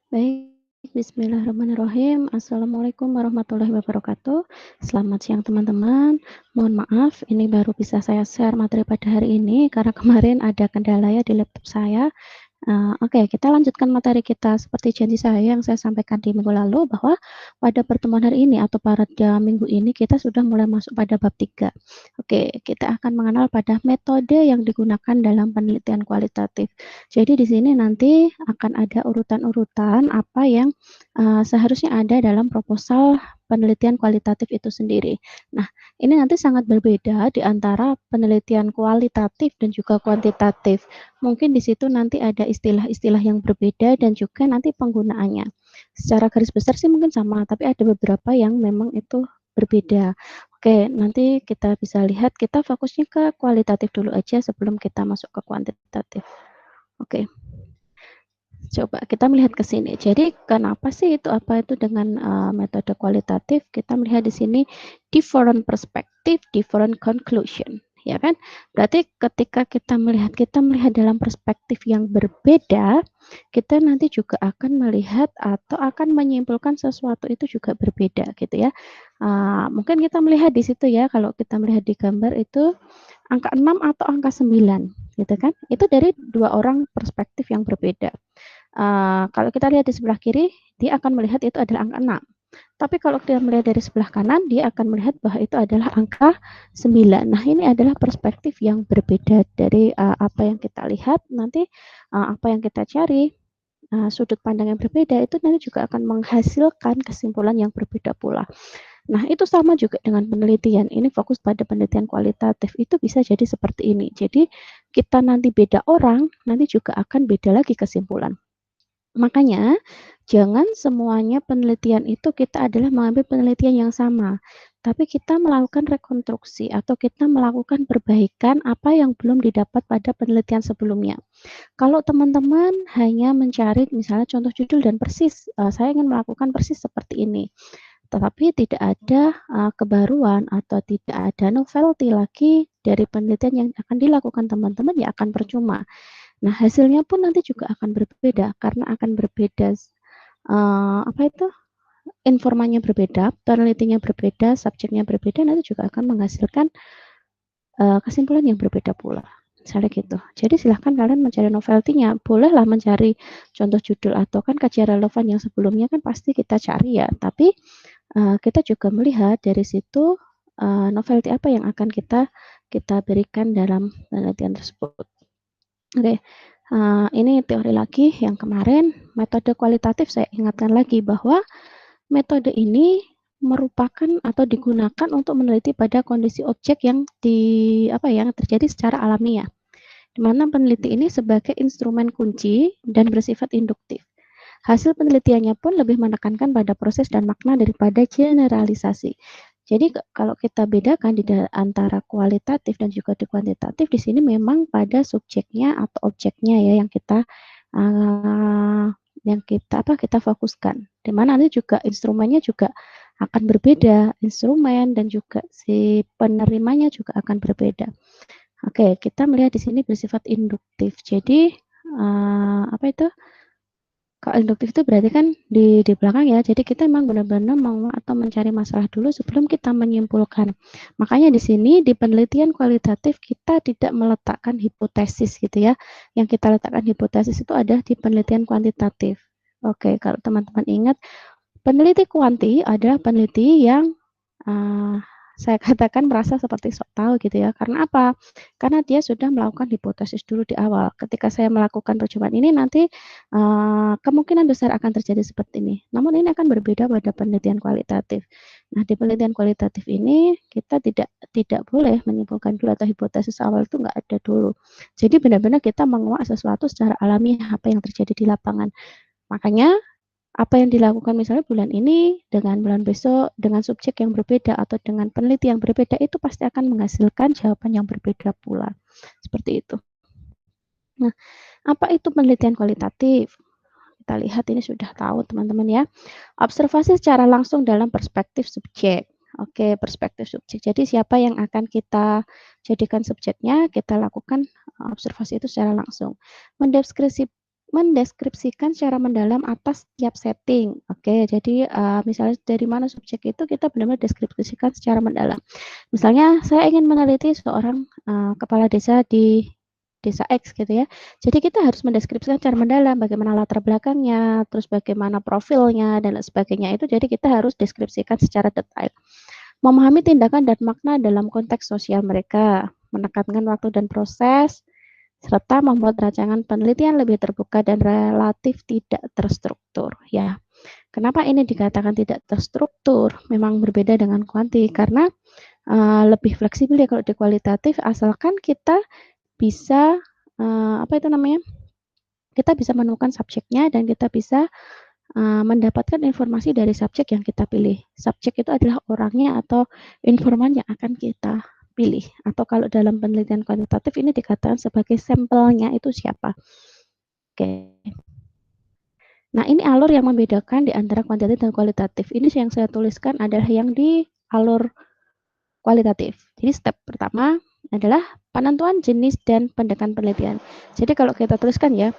Baik, bismillahirrahmanirrahim. Assalamualaikum warahmatullahi wabarakatuh. Selamat siang teman-teman. Mohon maaf, ini baru bisa saya share materi pada hari ini karena kemarin ada kendala ya di laptop saya. Oke, kita lanjutkan materi kita seperti janji saya yang saya sampaikan di minggu lalu bahwa pada pertemuan hari ini atau pada minggu ini kita sudah mulai masuk pada bab 3. Oke, kita akan mengenal pada metode yang digunakan dalam penelitian kualitatif. Jadi di sini nanti akan ada urutan-urutan apa yang seharusnya ada dalam proposal penelitian kualitatif itu sendiri. Nah, ini nanti sangat berbeda di antara penelitian kualitatif dan juga kuantitatif. Mungkin di situ nanti ada istilah-istilah yang berbeda dan juga nanti penggunaannya. Secara garis besar sih mungkin sama, tapi ada beberapa yang memang itu berbeda. Oke, nanti kita bisa lihat, kita fokusnya ke kualitatif dulu aja sebelum kita masuk ke kuantitatif. Oke. Coba kita melihat ke sini. Jadi kenapa sih itu apa itu dengan metode kualitatif? Kita melihat di sini different perspective, different conclusion, ya kan? Berarti ketika kita melihat dalam perspektif yang berbeda, kita nanti juga akan melihat atau akan menyimpulkan sesuatu itu juga berbeda, gitu ya. Mungkin kita melihat di situ ya, kalau kita melihat di gambar itu angka 6 atau angka 9, gitu kan? Itu dari dua orang perspektif yang berbeda. Kalau kita lihat di sebelah kiri, dia akan melihat itu adalah angka 6. Tapi kalau kita melihat dari sebelah kanan, dia akan melihat bahwa itu adalah angka 9. Nah, ini adalah perspektif yang berbeda dari apa yang kita lihat, nanti apa yang kita cari, sudut pandang yang berbeda, itu nanti juga akan menghasilkan kesimpulan yang berbeda pula. Nah, itu sama juga dengan penelitian. Ini fokus pada penelitian kualitatif. Itu bisa jadi seperti ini. Jadi, kita nanti beda orang, nanti juga akan beda lagi kesimpulan. Makanya, jangan semuanya penelitian itu kita adalah mengambil penelitian yang sama, tapi kita melakukan rekonstruksi atau kita melakukan perbaikan apa yang belum didapat pada penelitian sebelumnya. Kalau teman-teman hanya mencari misalnya contoh judul dan persis, saya ingin melakukan persis seperti ini, tetapi tidak ada kebaruan atau tidak ada novelty lagi dari penelitian yang akan dilakukan teman-teman, ya akan percuma. Nah, hasilnya pun nanti juga akan berbeda karena akan berbeda apa itu? Informannya berbeda, penelitinya berbeda, subjeknya berbeda, nanti juga akan menghasilkan kesimpulan yang berbeda pula. Misalnya gitu. Jadi silahkan kalian mencari novelty-nya. Bolehlah mencari contoh judul atau kan kajian relevan yang sebelumnya kan pasti kita cari ya. Tapi kita juga melihat dari situ novelty apa yang akan kita berikan dalam penelitian tersebut. Oke, ini teori lagi yang kemarin, metode kualitatif saya ingatkan lagi bahwa metode ini merupakan atau digunakan untuk meneliti pada kondisi objek yang yang terjadi secara alamiah, di mana peneliti ini sebagai instrumen kunci dan bersifat induktif. Hasil penelitiannya pun lebih menekankan pada proses dan makna daripada generalisasi. Jadi kalau kita bedakan di antara kualitatif dan juga di kuantitatif, di sini memang pada subjeknya atau objeknya ya kita fokuskan. Di mana nanti juga instrumennya juga akan berbeda, instrumen dan juga si penerimanya juga akan berbeda. Oke, kita melihat di sini bersifat induktif. Jadi apa itu? Kalau induktif itu berarti kan di belakang ya, jadi kita memang benar-benar mau atau mencari masalah dulu sebelum kita menyimpulkan. Makanya di sini di penelitian kualitatif kita tidak meletakkan hipotesis gitu ya. Yang kita letakkan hipotesis itu ada di penelitian kuantitatif. Oke, kalau teman-teman ingat, peneliti kuanti adalah peneliti yang saya katakan merasa seperti sok tahu gitu ya. Karena apa? Karena dia sudah melakukan hipotesis dulu di awal. Ketika saya melakukan percobaan ini nanti kemungkinan besar akan terjadi seperti ini. Namun ini akan berbeda pada penelitian kualitatif. Nah, di penelitian kualitatif ini kita tidak boleh menyimpulkan dulu atau hipotesis awal itu nggak ada dulu. Jadi benar-benar kita menguak sesuatu secara alami apa yang terjadi di lapangan. Makanya apa yang dilakukan misalnya bulan ini dengan bulan besok dengan subjek yang berbeda atau dengan peneliti yang berbeda itu pasti akan menghasilkan jawaban yang berbeda pula. Seperti itu. Nah, apa itu penelitian kualitatif? Kita lihat ini sudah tahu teman-teman ya. Observasi secara langsung dalam perspektif subjek. Oke, perspektif subjek. Jadi siapa yang akan kita jadikan subjeknya, kita lakukan observasi itu secara langsung. mendeskripsikan secara mendalam atas tiap setting. Oke, jadi misalnya dari mana subjek itu kita benar-benar deskripsikan secara mendalam. Misalnya saya ingin meneliti seorang kepala desa di desa X gitu ya. Jadi kita harus mendeskripsikan secara mendalam bagaimana latar belakangnya, terus bagaimana profilnya dan lain sebagainya itu. Jadi kita harus deskripsikan secara detail. Memahami tindakan dan makna dalam konteks sosial mereka, menekankan waktu dan proses, serta membuat rancangan penelitian lebih terbuka dan relatif tidak terstruktur. Ya, kenapa ini dikatakan tidak terstruktur? Memang berbeda dengan kuanti karena lebih fleksibel ya kalau di kualitatif, asalkan kita bisa apa itu namanya? Kita bisa menemukan subjeknya dan kita bisa mendapatkan informasi dari subjek yang kita pilih. Subjek itu adalah orangnya atau informan yang akan kita pilih. Atau kalau dalam penelitian kuantitatif ini dikatakan sebagai sampelnya itu siapa. Oke. Nah, ini alur yang membedakan di antara kuantitatif dan kualitatif. Ini yang saya tuliskan adalah yang di alur kualitatif. Jadi step pertama adalah penentuan jenis dan pendekatan penelitian. Jadi kalau kita tuliskan ya,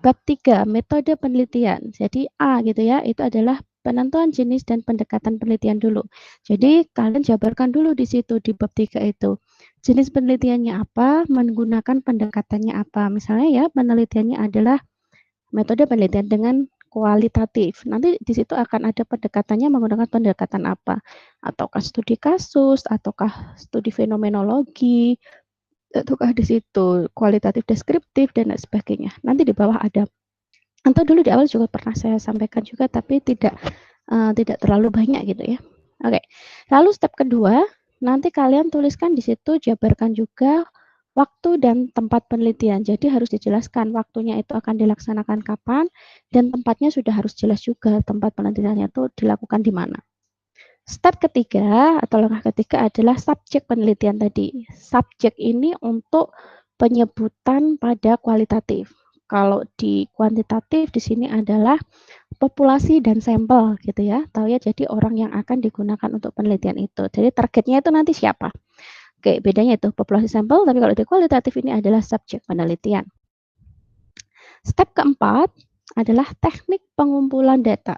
bab 3, metode penelitian. Jadi A gitu ya, itu adalah penentuan jenis dan pendekatan penelitian dulu. Jadi kalian jabarkan dulu di situ di bab 3 itu. Jenis penelitiannya apa, menggunakan pendekatannya apa. Misalnya ya, penelitiannya adalah metode penelitian dengan kualitatif. Nanti di situ akan ada pendekatannya menggunakan pendekatan apa? Ataukah studi kasus, ataukah studi fenomenologi, ataukah di situ kualitatif deskriptif dan lain sebagainya. Nanti di bawah ada. Atau dulu di awal juga pernah saya sampaikan juga, tapi tidak terlalu banyak gitu ya. Oke. Lalu step kedua, nanti kalian tuliskan di situ, jabarkan juga waktu dan tempat penelitian. Jadi harus dijelaskan waktunya itu akan dilaksanakan kapan dan tempatnya sudah harus jelas juga tempat penelitiannya itu dilakukan di mana. Step ketiga atau langkah ketiga adalah subjek penelitian tadi. Subjek ini untuk penyebutan pada kualitatif. Kalau di kuantitatif di sini adalah populasi dan sampel gitu ya. Tahu ya, jadi orang yang akan digunakan untuk penelitian itu. Jadi targetnya itu nanti siapa? Oke, bedanya itu populasi sampel, tapi kalau di kualitatif ini adalah subjek penelitian. Step keempat adalah teknik pengumpulan data.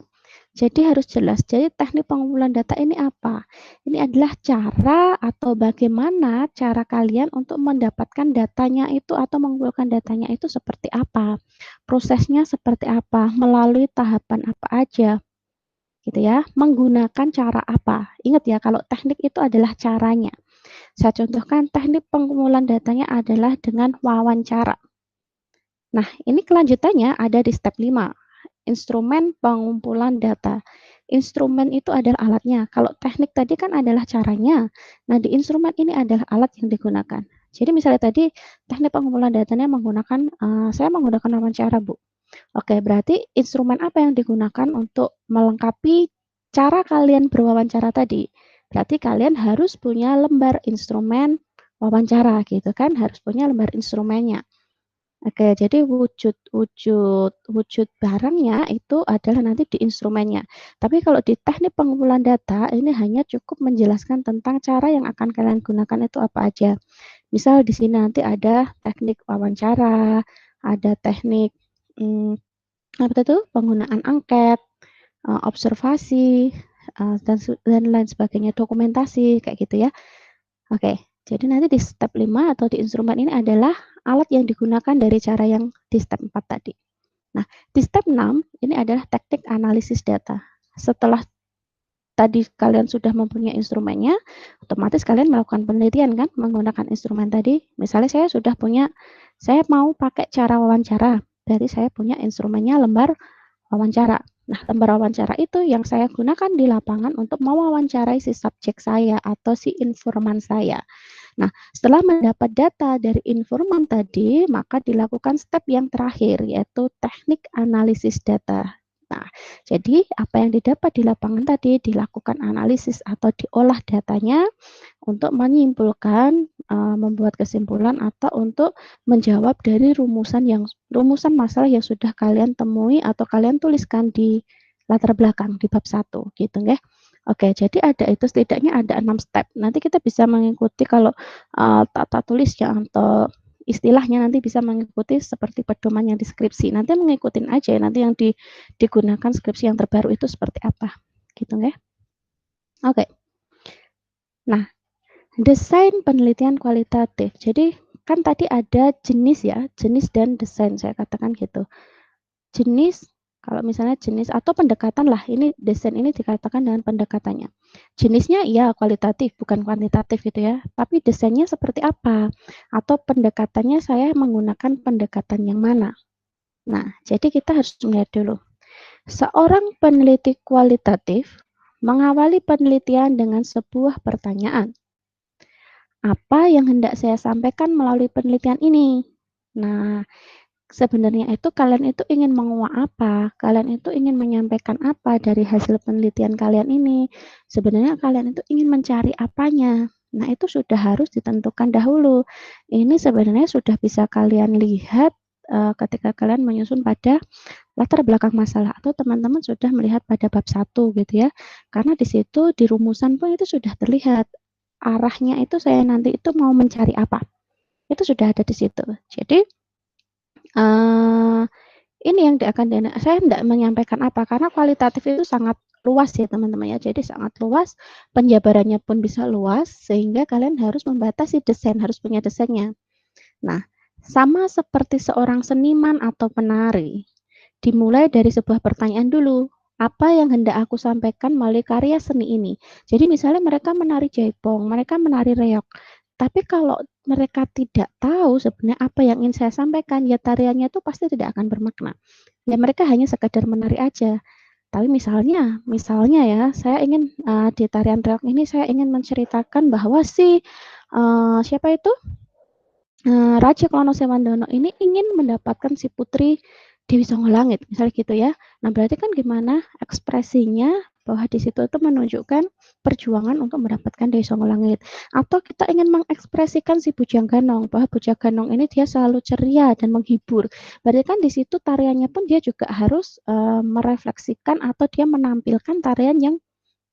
Jadi harus jelas, jadi teknik pengumpulan data ini apa? Ini adalah cara atau bagaimana cara kalian untuk mendapatkan datanya itu atau mengumpulkan datanya itu seperti apa? Prosesnya seperti apa? Melalui tahapan apa aja? Gitu ya, menggunakan cara apa? Ingat ya, kalau teknik itu adalah caranya. Saya contohkan teknik pengumpulan datanya adalah dengan wawancara. Nah, ini kelanjutannya ada di step 5, instrumen pengumpulan data. Instrumen itu adalah alatnya. Kalau teknik tadi kan adalah caranya. Nah, di instrumen ini adalah alat yang digunakan. Jadi misalnya tadi teknik pengumpulan datanya menggunakan, saya menggunakan wawancara, Bu. Oke, berarti instrumen apa yang digunakan untuk melengkapi cara kalian berwawancara tadi? Berarti kalian harus punya lembar instrumen wawancara gitu kan, harus punya lembar instrumennya. Oke, jadi wujud barangnya itu adalah nanti di instrumennya. Tapi kalau di teknik pengumpulan data ini hanya cukup menjelaskan tentang cara yang akan kalian gunakan itu apa aja. Misal di sini nanti ada teknik wawancara, ada teknik apa itu penggunaan angket, observasi, dan lain sebagainya, dokumentasi kayak gitu ya. Oke, jadi nanti di step 5 atau di instrumen ini adalah alat yang digunakan dari cara yang di step 4 tadi. Nah, di step 6 ini adalah teknik analisis data. Setelah tadi kalian sudah mempunyai instrumennya, otomatis kalian melakukan penelitian kan menggunakan instrumen tadi. Misalnya saya mau pakai cara wawancara, berarti saya punya instrumennya lembar wawancara. Nah, lembar wawancara itu yang saya gunakan di lapangan untuk mewawancarai si subjek saya atau si informan saya. Nah, setelah mendapat data dari informan tadi, maka dilakukan step yang terakhir, yaitu teknik analisis data. Nah, jadi apa yang didapat di lapangan tadi dilakukan analisis atau diolah datanya untuk menyimpulkan, membuat kesimpulan atau untuk menjawab dari rumusan masalah yang sudah kalian temui atau kalian tuliskan di latar belakang di bab 1 gitu nggih. Oke, jadi ada itu setidaknya ada 6 step. Nanti kita bisa mengikuti kalau tata tulisnya atau istilahnya nanti bisa mengikuti seperti pedoman yang di skripsi. Nanti mengikutin aja nanti yang digunakan skripsi yang terbaru itu seperti apa. Gitu ya. Oke. Nah, desain penelitian kualitatif. Jadi kan tadi ada jenis ya, jenis dan desain saya katakan gitu. Jenis, kalau misalnya jenis atau pendekatan lah, ini desain ini dikatakan dengan pendekatannya. Jenisnya ya kualitatif, bukan kuantitatif gitu ya. Tapi desainnya seperti apa? Atau pendekatannya saya menggunakan pendekatan yang mana? Nah, jadi kita harus melihat dulu. Seorang peneliti kualitatif mengawali penelitian dengan sebuah pertanyaan. Apa yang hendak saya sampaikan melalui penelitian ini? Nah, sebenarnya itu kalian itu ingin menguak apa? Kalian itu ingin menyampaikan apa dari hasil penelitian kalian ini? Sebenarnya kalian itu ingin mencari apanya? Nah, itu sudah harus ditentukan dahulu. Ini sebenarnya sudah bisa kalian lihat ketika kalian menyusun pada latar belakang masalah atau teman-teman sudah melihat pada bab 1 gitu ya. Karena di situ di rumusan pun itu sudah terlihat arahnya itu saya nanti itu mau mencari apa. Itu sudah ada di situ. Jadi ini yang akan saya tidak menyampaikan apa karena kualitatif itu sangat luas ya teman-teman ya. Jadi sangat luas, penjabarannya pun bisa luas sehingga kalian harus membatasi desain, harus punya desainnya. Nah, sama seperti seorang seniman atau penari, dimulai dari sebuah pertanyaan dulu. Apa yang hendak aku sampaikan melalui karya seni ini? Jadi misalnya mereka menari jaipong, mereka menari reog. Tapi kalau mereka tidak tahu sebenarnya apa yang ingin saya sampaikan, ya tariannya itu pasti tidak akan bermakna. Ya mereka hanya sekadar menari aja. Tapi misalnya ya, saya ingin di tarian reog ini saya ingin menceritakan bahwa siapa itu? Raja Klono Sewandono ini ingin mendapatkan si putri Dewi Songgolangit, misalnya gitu ya. Nah, berarti kan gimana ekspresinya bahwa di situ itu menunjukkan perjuangan untuk mendapatkan Dewi Songgolangit. Atau kita ingin mengekspresikan si Bujang Ganong, bahwa Bujang Ganong ini dia selalu ceria dan menghibur. Berarti kan di situ tariannya pun dia juga harus merefleksikan atau dia menampilkan tarian yang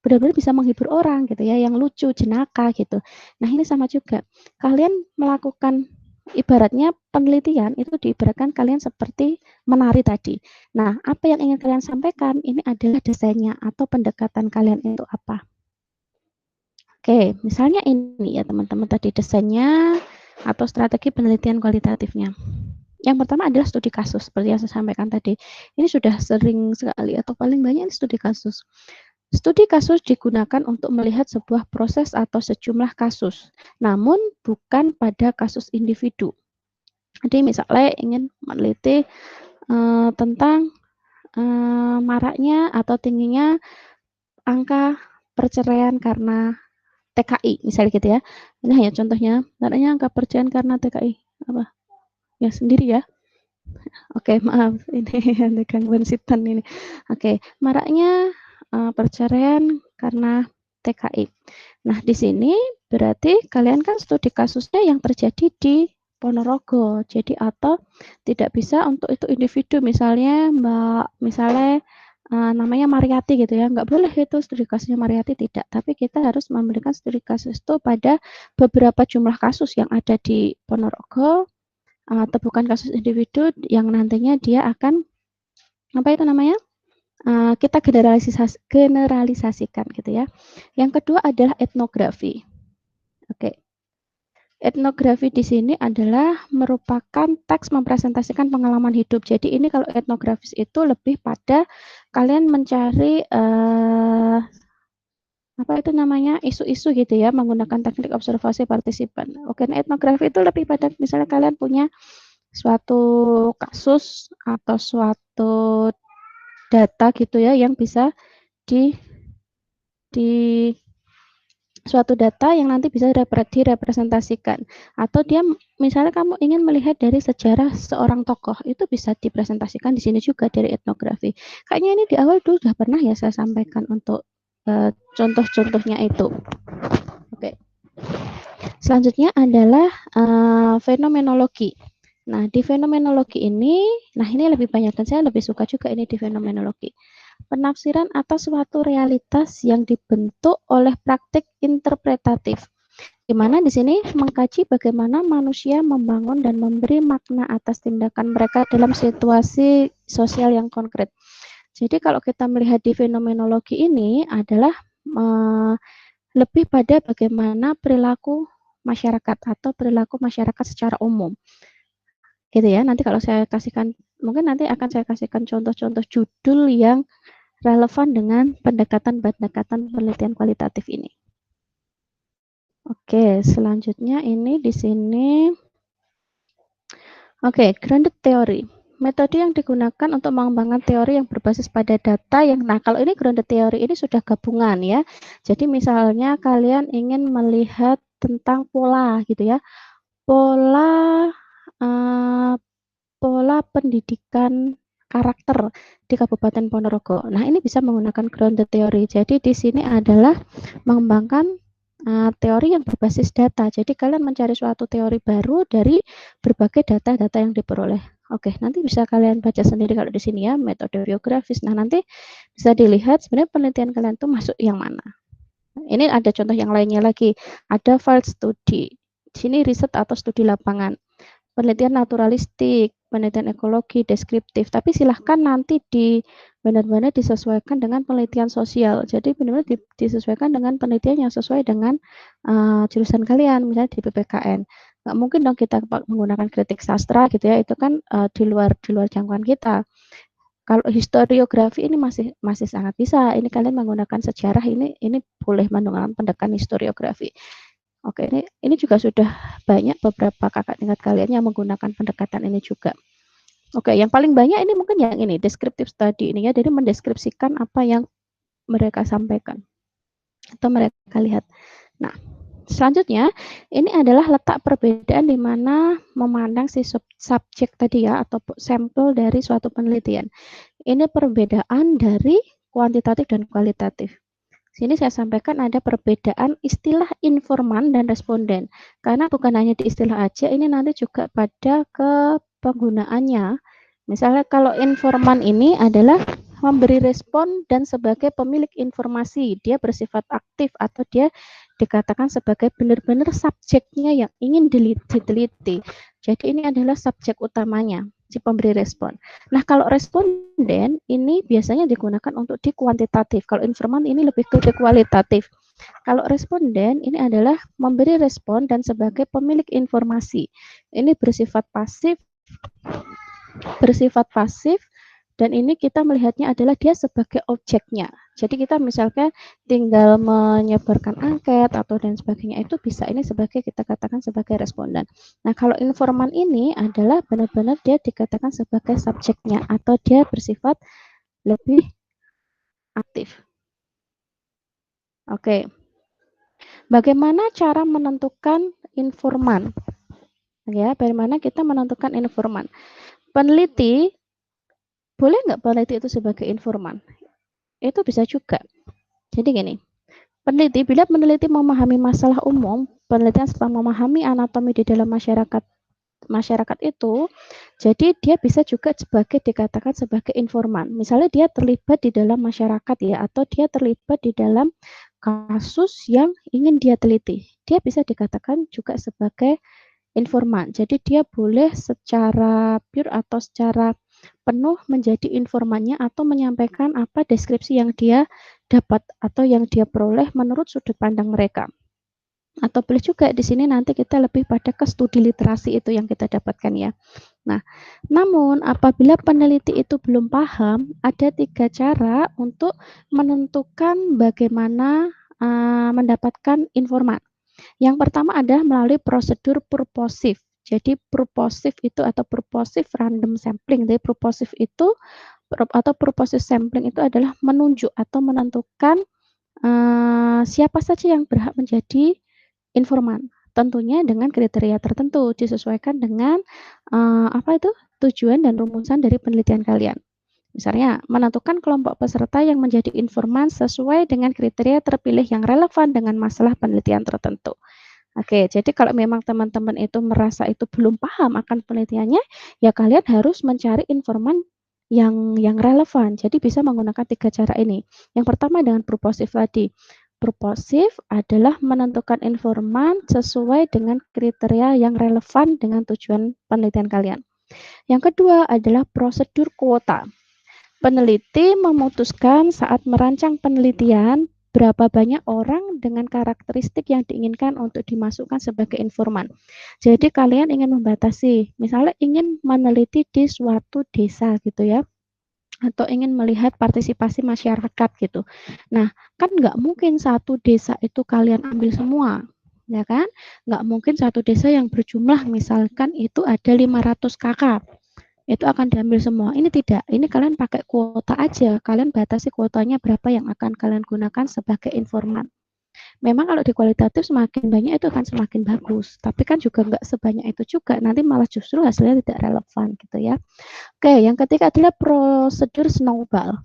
benar-benar bisa menghibur orang gitu ya, yang lucu, jenaka gitu. Nah, ini sama juga. Kalian melakukan ibaratnya penelitian itu diibaratkan kalian seperti menari tadi. Nah, apa yang ingin kalian sampaikan ini adalah desainnya atau pendekatan kalian itu apa. Oke, misalnya ini ya teman-teman tadi desainnya atau strategi penelitian kualitatifnya. Yang pertama adalah studi kasus seperti yang saya sampaikan tadi. Ini sudah sering sekali atau paling banyak ini studi kasus. Studi kasus digunakan untuk melihat sebuah proses atau sejumlah kasus, namun bukan pada kasus individu. Jadi misalnya ingin meneliti tentang maraknya atau tingginya angka perceraian karena TKI, misalnya gitu ya. Ini hanya contohnya, maraknya angka perceraian karena TKI. Apa? Ya sendiri ya. Oke, maaf, ini ada gangguan sitan ini. Oke, maraknya perceraian karena TKI. Nah, di sini berarti kalian kan studi kasusnya yang terjadi di Ponorogo. Jadi atau tidak bisa untuk itu individu, misalnya misalnya namanya Mariati gitu ya, nggak boleh itu studi kasusnya Mariati tidak. Tapi kita harus memberikan studi kasus itu pada beberapa jumlah kasus yang ada di Ponorogo atau bukan kasus individu yang nantinya dia akan apa itu namanya? Kita generalisasikan gitu ya. Yang kedua adalah etnografi. Oke. Etnografi di sini adalah merupakan teks mempresentasikan pengalaman hidup. Jadi ini kalau etnografis itu lebih pada kalian mencari apa itu namanya isu-isu gitu ya menggunakan teknik observasi partisipan. Oke, nah etnografi itu lebih pada misalnya kalian punya suatu kasus atau suatu data gitu ya yang bisa di suatu data yang nanti bisa direpresentasikan atau dia misalnya kamu ingin melihat dari sejarah seorang tokoh itu bisa dipresentasikan di sini juga dari etnografi. Kayaknya ini di awal dulu sudah pernah ya saya sampaikan untuk contoh-contohnya itu. Oke. Selanjutnya adalah fenomenologi. Nah, di fenomenologi ini, nah ini lebih banyak dan saya lebih suka juga ini di fenomenologi. Penafsiran atas suatu realitas yang dibentuk oleh praktik interpretatif. Di mana di sini mengkaji bagaimana manusia membangun dan memberi makna atas tindakan mereka dalam situasi sosial yang konkret. Jadi kalau kita melihat di fenomenologi ini adalah lebih pada bagaimana perilaku masyarakat atau perilaku masyarakat secara umum. Gitu ya. Nanti kalau saya kasihkan, mungkin nanti akan saya kasihkan contoh-contoh judul yang relevan dengan pendekatan-pendekatan penelitian kualitatif ini. Oke, selanjutnya ini di sini. Oke, grounded theory. Metode yang digunakan untuk mengembangkan teori yang berbasis pada data yang, nah kalau ini grounded theory ini sudah gabungan ya. Jadi misalnya kalian ingin melihat tentang pola gitu ya. Pola pola pendidikan karakter di Kabupaten Ponorogo. Nah, ini bisa menggunakan grounded theory. Jadi di sini adalah mengembangkan teori yang berbasis data. Jadi kalian mencari suatu teori baru dari berbagai data-data yang diperoleh. Oke, nanti bisa kalian baca sendiri kalau di sini ya, metode biografis. Nah, nanti bisa dilihat sebenarnya penelitian kalian tuh masuk yang mana. Ini ada contoh yang lainnya lagi. Ada field study. Di sini riset atau studi lapangan. Penelitian naturalistik, penelitian ekologi, deskriptif, tapi silahkan nanti benar-benar disesuaikan dengan penelitian sosial. Jadi benar-benar disesuaikan dengan penelitian yang sesuai dengan jurusan kalian, misalnya di PPKN. Nggak mungkin dong kita menggunakan kritik sastra gitu ya, itu kan di luar jangkauan kita. Kalau historiografi ini masih sangat bisa. Ini kalian menggunakan sejarah, ini boleh menggunakan pendekatan historiografi. Oke, ini juga sudah banyak beberapa kakak tingkat kalian yang menggunakan pendekatan ini juga. Oke, yang paling banyak ini mungkin yang ini, descriptive study ini ya, jadi mendeskripsikan apa yang mereka sampaikan atau mereka lihat. Nah, selanjutnya ini adalah letak perbedaan di mana memandang si subjek tadi ya, atau sampel dari suatu penelitian. Ini perbedaan dari kuantitatif dan kualitatif. Sini saya sampaikan ada perbedaan istilah informan dan responden. Karena bukan hanya di istilah aja, ini nanti juga pada ke penggunaannya. Misalnya kalau informan ini adalah memberi respon dan sebagai pemilik informasi, dia bersifat aktif atau dia dikatakan sebagai benar-benar subjeknya yang ingin diteliti. Jadi ini adalah subjek utamanya, si pemberi respon. Nah, kalau responden ini biasanya digunakan untuk di kuantitatif. Kalau informan ini lebih ke kualitatif. Kalau responden ini adalah memberi respon dan sebagai pemilik informasi. Ini bersifat pasif dan ini kita melihatnya adalah dia sebagai objeknya. Jadi kita misalkan tinggal menyebarkan angket atau dan sebagainya, itu bisa ini sebagai kita katakan sebagai responden. Nah, kalau informan ini adalah benar-benar dia dikatakan sebagai subjeknya atau dia bersifat lebih aktif. Oke. Bagaimana cara menentukan informan? Ya, bagaimana kita menentukan informan? Peneliti boleh nggak peneliti itu sebagai informan? Itu bisa juga. Jadi gini, bila peneliti memahami masalah umum, penelitian setelah memahami anatomi di dalam masyarakat itu, jadi dia bisa juga dikatakan sebagai informan. Misalnya dia terlibat di dalam masyarakat ya, atau dia terlibat di dalam kasus yang ingin dia teliti. Dia bisa dikatakan juga sebagai informan. Jadi dia boleh secara pure atau secara penuh menjadi informannya atau menyampaikan apa deskripsi yang dia dapat atau yang dia peroleh menurut sudut pandang mereka. Atau boleh juga di sini nanti kita lebih pada ke studi literasi itu yang kita dapatkan ya. Nah, namun apabila peneliti itu belum paham, ada 3 cara untuk menentukan bagaimana mendapatkan informan. Yang pertama adalah melalui prosedur purposive. Jadi purposive itu atau purposive random sampling. Jadi purposive itu atau purposive sampling itu adalah menunjuk atau menentukan siapa saja yang berhak menjadi informan. Tentunya dengan kriteria tertentu disesuaikan dengan tujuan dan rumusan dari penelitian kalian. Misalnya, menentukan kelompok peserta yang menjadi informan sesuai dengan kriteria terpilih yang relevan dengan masalah penelitian tertentu. Oke, jadi kalau memang teman-teman itu merasa itu belum paham akan penelitiannya, ya kalian harus mencari informan yang relevan. Jadi bisa menggunakan 3 cara ini. Yang pertama dengan purposive tadi, Purposif adalah menentukan informan sesuai dengan kriteria yang relevan dengan tujuan penelitian kalian. Yang kedua adalah prosedur kuota. Peneliti memutuskan saat merancang penelitian berapa banyak orang dengan karakteristik yang diinginkan untuk dimasukkan sebagai informan. Jadi kalian ingin membatasi, misalnya ingin meneliti di suatu desa gitu ya, atau ingin melihat partisipasi masyarakat gitu. Nah, kan nggak mungkin satu desa itu kalian ambil semua, ya kan? Nggak mungkin satu desa yang berjumlah misalkan itu ada 500 kakak, itu akan diambil semua. Ini tidak, ini kalian pakai kuota aja, kalian batasi kuotanya berapa yang akan kalian gunakan sebagai informan. Memang kalau di kualitatif semakin banyak itu akan semakin bagus, tapi kan juga nggak sebanyak itu juga, nanti malah justru hasilnya tidak relevan gitu ya. Oke, yang ketiga adalah prosedur snowball.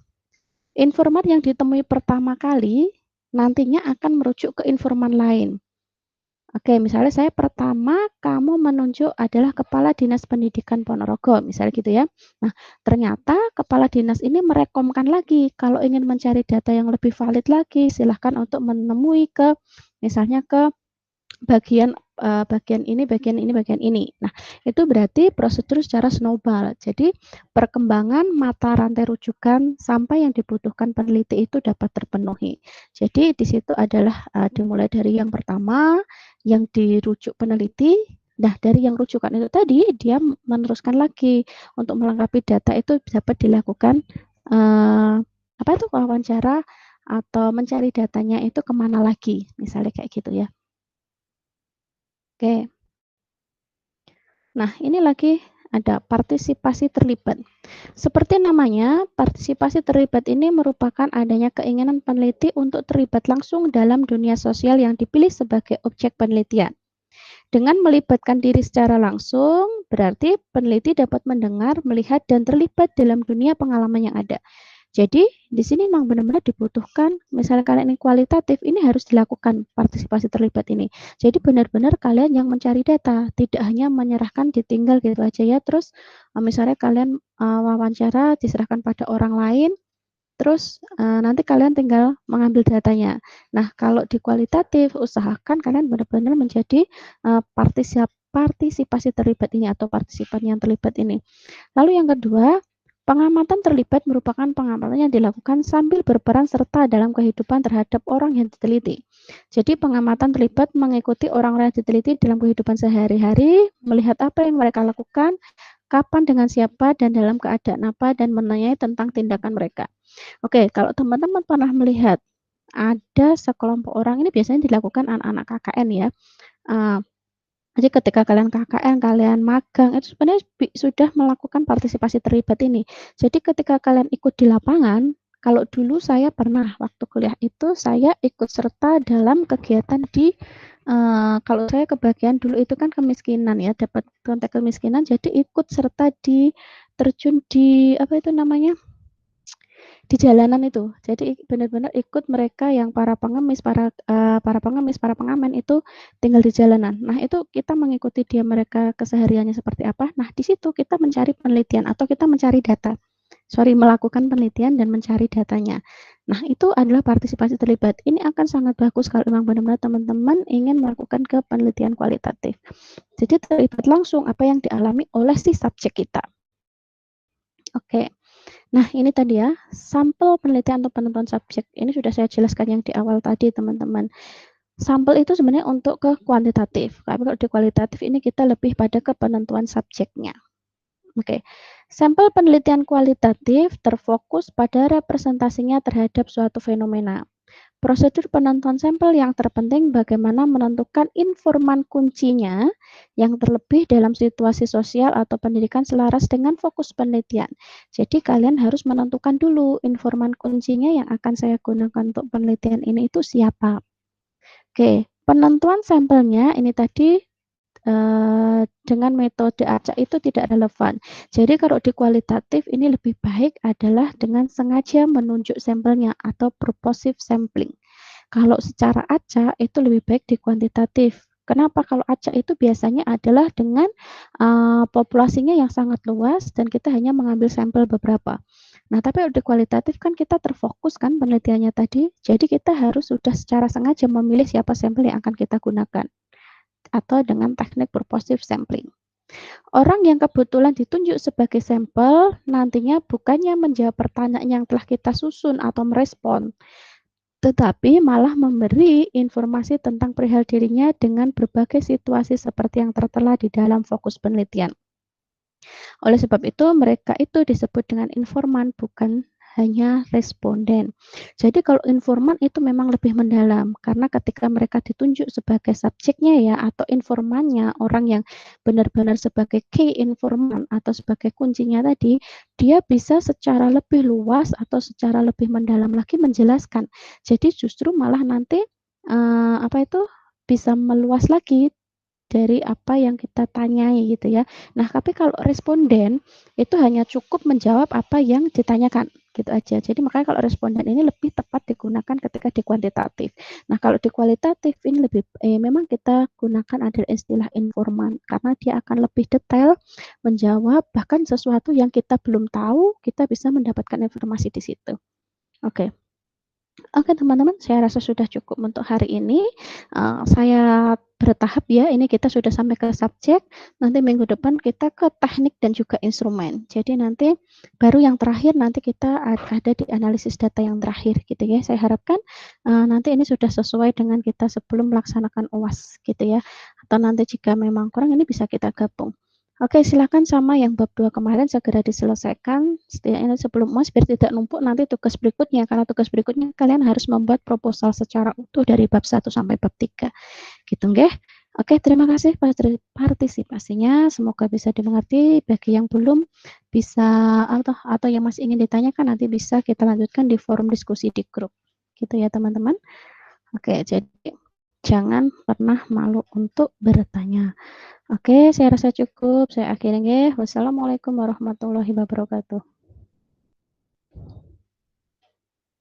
Informan yang ditemui pertama kali nantinya akan merujuk ke informan lain. Oke, misalnya saya pertama kamu menunjuk adalah Kepala Dinas Pendidikan Ponorogo, misalnya gitu ya. Nah, ternyata Kepala Dinas ini merekomkan lagi, kalau ingin mencari data yang lebih valid lagi, silahkan untuk menemui ke, misalnya ke bagian bagian ini. Nah, itu berarti prosedur secara snowball. Jadi, perkembangan mata rantai rujukan sampai yang dibutuhkan peneliti itu dapat terpenuhi. Jadi, di situ adalah dimulai dari yang pertama, yang dirujuk peneliti. Nah, dari yang rujukan itu tadi, dia meneruskan lagi untuk melengkapi data itu dapat dilakukan apa itu wawancara atau mencari datanya itu kemana lagi, misalnya kayak gitu ya. Oke. Nah, ini lagi ada partisipasi terlibat. Seperti namanya, partisipasi terlibat ini merupakan adanya keinginan peneliti untuk terlibat langsung dalam dunia sosial yang dipilih sebagai objek penelitian. Dengan melibatkan diri secara langsung, berarti peneliti dapat mendengar, melihat, dan terlibat dalam dunia pengalaman yang ada. Jadi, di sini memang benar-benar dibutuhkan, misalnya kalian ini kualitatif, ini harus dilakukan partisipasi terlibat ini. Jadi, benar-benar kalian yang mencari data, tidak hanya menyerahkan ditinggal gitu aja ya. Terus, misalnya kalian wawancara diserahkan pada orang lain, terus nanti kalian tinggal mengambil datanya. Nah, kalau di kualitatif, usahakan kalian benar-benar menjadi partisipasi terlibat ini atau partisipan yang terlibat ini. Lalu yang kedua, pengamatan terlibat merupakan pengamatan yang dilakukan sambil berperan serta dalam kehidupan terhadap orang yang diteliti. Jadi pengamatan terlibat mengikuti orang-orang yang diteliti dalam kehidupan sehari-hari, melihat apa yang mereka lakukan, kapan dengan siapa, dan dalam keadaan apa, dan menanyai tentang tindakan mereka. Oke, kalau teman-teman pernah melihat ada sekelompok orang, ini biasanya dilakukan anak-anak KKN ya. Jadi ketika kalian KKN, kalian magang, itu sebenarnya sudah melakukan partisipasi terlibat ini. Jadi ketika kalian ikut di lapangan, kalau dulu saya pernah waktu kuliah itu saya ikut serta dalam kegiatan di kalau saya kebagian dulu itu kan kemiskinan ya, dapat konteks kemiskinan, jadi ikut serta di terjun di apa itu namanya? Di jalanan itu. Jadi benar-benar ikut mereka yang para pengemis, para pengemis, para pengamen itu tinggal di jalanan. Nah, itu kita mengikuti dia mereka kesehariannya seperti apa. Nah, di situ kita mencari penelitian atau kita mencari data. Melakukan penelitian dan mencari datanya. Nah, itu adalah partisipasi terlibat. Ini akan sangat bagus kalau memang benar-benar teman-teman ingin melakukan ke penelitian kualitatif. Jadi terlibat langsung apa yang dialami oleh si subjek kita. Oke. Nah, ini tadi ya, sampel penelitian atau penentuan subjek. Ini sudah saya jelaskan yang di awal tadi, teman-teman. Sampel itu sebenarnya untuk ke kuantitatif. Tapi kalau di kualitatif ini kita lebih pada ke penentuan subjeknya. Oke. Sampel penelitian kualitatif terfokus pada representasinya terhadap suatu fenomena. Prosedur penentuan sampel yang terpenting bagaimana menentukan informan kuncinya yang terlebih dalam situasi sosial atau pendidikan selaras dengan fokus penelitian. Jadi kalian harus menentukan dulu informan kuncinya yang akan saya gunakan untuk penelitian ini itu siapa. Oke, penentuan sampelnya ini tadi dengan metode acak itu tidak relevan. Jadi kalau di kualitatif ini lebih baik adalah dengan sengaja menunjuk sampelnya atau purposive sampling. Kalau secara acak itu lebih baik di kuantitatif. Kenapa? Kalau acak itu biasanya adalah dengan populasinya yang sangat luas dan kita hanya mengambil sampel beberapa. Nah, tapi kalau di kualitatif kan kita terfokus kan penelitiannya tadi, jadi kita harus sudah secara sengaja memilih siapa sampel yang akan kita gunakan, atau dengan teknik purposive sampling. Orang yang kebetulan ditunjuk sebagai sampel, nantinya bukannya menjawab pertanyaan yang telah kita susun atau merespon, tetapi malah memberi informasi tentang perihal dirinya dengan berbagai situasi seperti yang tertera di dalam fokus penelitian. Oleh sebab itu, mereka itu disebut dengan informan, bukan hanya responden. Jadi kalau informan itu memang lebih mendalam, karena ketika mereka ditunjuk sebagai subjeknya ya, atau informannya, orang yang benar-benar sebagai key informan atau sebagai kuncinya tadi, dia bisa secara lebih luas atau secara lebih mendalam lagi menjelaskan. Jadi justru malah nanti bisa meluas lagi dari apa yang kita tanyai gitu ya. Nah, tapi kalau responden itu hanya cukup menjawab apa yang ditanyakan gitu aja. Jadi makanya kalau responden ini lebih tepat digunakan ketika di kuantitatif. Nah, kalau di kualitatif ini memang kita gunakan adalah istilah informan karena dia akan lebih detail menjawab bahkan sesuatu yang kita belum tahu, kita bisa mendapatkan informasi di situ. Oke. Oke teman-teman, saya rasa sudah cukup untuk hari ini. Saya bertahap ya, ini kita sudah sampai ke subjek, nanti minggu depan kita ke teknik dan juga instrumen. Jadi nanti baru yang terakhir nanti kita ada di analisis data yang terakhir gitu ya. Saya harapkan nanti ini sudah sesuai dengan kita sebelum melaksanakan UAS gitu ya. Atau nanti jika memang kurang ini bisa kita gabung. Oke, silakan sama yang bab 2 kemarin segera diselesaikan. Setidaknya sebelum UAS biar tidak numpuk nanti tugas berikutnya. Karena tugas berikutnya kalian harus membuat proposal secara utuh dari bab 1 sampai bab 3. Gitu nggih. Oke, terima kasih partisipasinya. Semoga bisa dimengerti. Bagi yang belum bisa atau yang masih ingin ditanyakan nanti bisa kita lanjutkan di forum diskusi di grup. Gitu ya, teman-teman. Oke, jadi jangan pernah malu untuk bertanya. Oke, saya rasa cukup. Saya akhiri nggih. Wassalamualaikum warahmatullahi wabarakatuh.